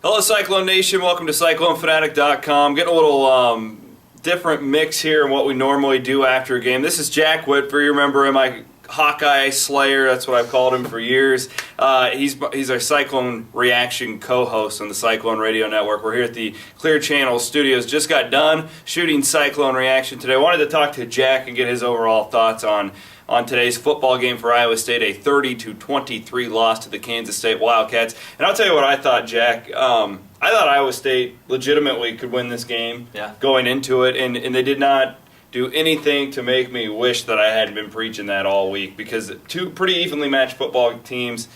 Hello Cyclone Nation, welcome to CycloneFanatic.com. Getting a little different mix here in what we normally do after a game. This is Jack Whitver, you remember him, my Hawkeye Slayer, that's what I've called him for years. He's our Cyclone Reaction co-host on the Cyclone Radio Network. We're here at the Clear Channel Studios. Just got done shooting Cyclone Reaction today. I wanted to talk to Jack and get his overall thoughts on today's football game for Iowa State, a 30-23 loss to the Kansas State Wildcats. And I'll tell you what I thought, Jack. I thought Iowa State legitimately could win this game going into it, and they did not do anything to make me wish that I hadn't been preaching that all week, because two pretty evenly matched football teams,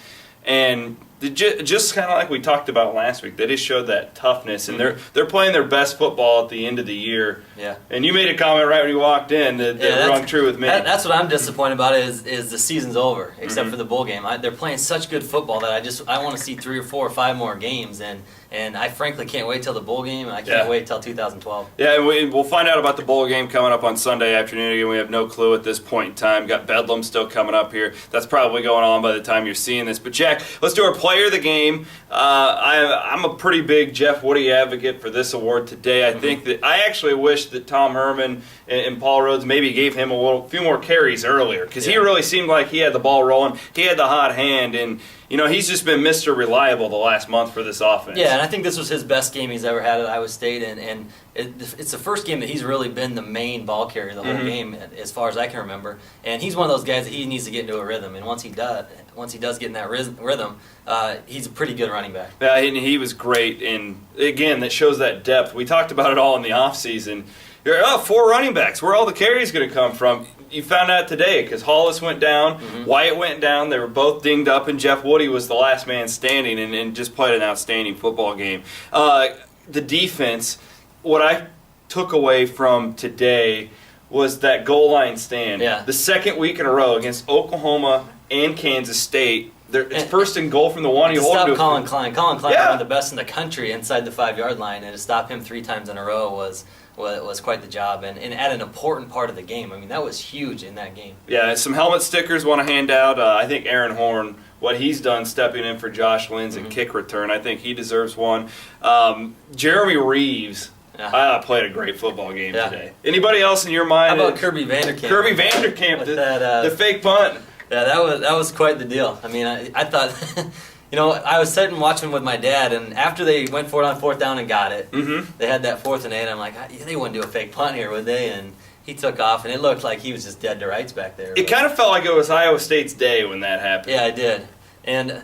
and just kind of like we talked about last week, they just showed that toughness, and they're playing their best football at the end of the year. Yeah. And you made a comment right when you walked in that rung true with me. That's what I'm disappointed about is the season's over, except for the bowl game. They're playing such good football that I want to see 3 or 4 or 5 more games, and I frankly can't wait till the bowl game, and I can't wait till 2012. Yeah, and we'll find out about the bowl game coming up on Sunday afternoon. Again, we have no clue at this point in time. Got Bedlam still coming up here. That's probably going on by the time you're seeing this. But Jack, let's do our player of the game. I'm a pretty big Jeff Woody advocate for this award today. I think that I actually wish that Tom Herman and Paul Rhodes maybe gave him a few more carries earlier, because he really seemed like he had the ball rolling. He had the hot hand, and he's just been Mr. Reliable the last month for this offense. Yeah, and I think this was his best game he's ever had at Iowa State, and it's the first game that he's really been the main ball carrier the whole game, as far as I can remember. And he's one of those guys that he needs to get into a rhythm, and once he does get in that rhythm, he's a pretty good running back. Yeah, and he was great, and again, that shows that depth. We talked about it all in the offseason. You're like, 4 running backs. Where are all the carries going to come from? You found out today because Hollis went down, Wyatt went down. They were both dinged up, and Jeff Woody was the last man standing and just played an outstanding football game. The defense, what I took away from today was that goal line stand. Yeah. The second week in a row against Oklahoma and Kansas State. It's first and goal from the 1. You stop Colin Klein. Colin Klein was one of the best in the country inside the 5-yard line, and to stop him 3 times in a row was quite the job, and at an important part of the game. I mean, that was huge in that game. Yeah, some helmet stickers want to hand out. I think Aaron Horn, what he's done stepping in for Josh Lynn's at kick return, I think he deserves one. Jeremy Reeves played a great football game today. Anybody else in your mind? How about Kirby Vanderkamp? Kirby Vanderkamp, the fake punt. Yeah, that was quite the deal. I mean, I thought, I was sitting watching with my dad, and after they went for it on 4th down and got it, they had that 4th and 8. I'm like, they wouldn't do a fake punt here, would they? And he took off, and it looked like he was just dead to rights back there. It kind of felt like it was Iowa State's day when that happened. Yeah, it did. And,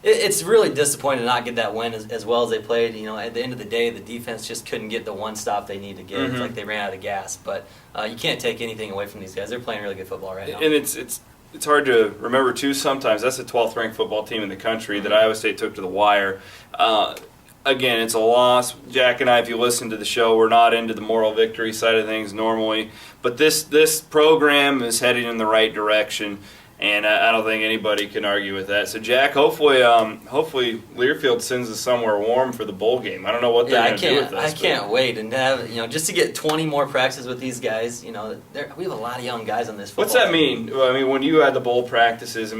it's really disappointing to not get that win as well as they played. At the end of the day, the defense just couldn't get the one stop they need to get. It's like they ran out of gas. But you can't take anything away from these guys. They're playing really good football right now. And it's hard to remember, too, sometimes. That's the 12th ranked football team in the country that Iowa State took to the wire. Again, it's a loss. Jack and I, if you listen to the show, we're not into the moral victory side of things normally. But this program is heading in the right direction, and I don't think anybody can argue with that. So, Jack, hopefully Learfield sends us somewhere warm for the bowl game. I don't know what they're going to do with us. I can't wait, and have just to get 20 more practices with these guys. We have a lot of young guys on this football What's that team. mean? I mean, when you had the bowl practices,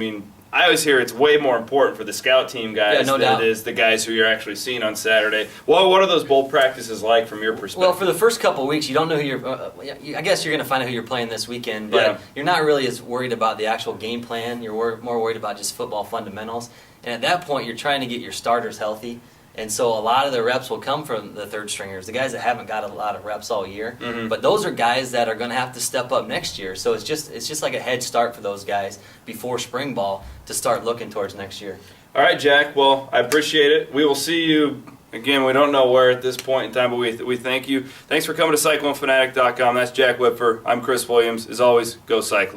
I always hear it's way more important for the scout team guys than it is the guys who you're actually seeing on Saturday. Well, what are those bowl practices like from your perspective? Well, for the first couple of weeks, you don't know who you're. I guess you're going to find out who you're playing this weekend, but you're not really as worried about the actual game plan. You're more worried about just football fundamentals. And at that point, you're trying to get your starters healthy. And so a lot of the reps will come from the third stringers, the guys that haven't got a lot of reps all year. But those are guys that are going to have to step up next year. So it's just like a head start for those guys before spring ball to start looking towards next year. All right, Jack. Well, I appreciate it. We will see you again. We don't know where at this point in time, but we thank you. Thanks for coming to CycloneFanatic.com. That's Jack Whitver. I'm Chris Williams. As always, go Cyclone.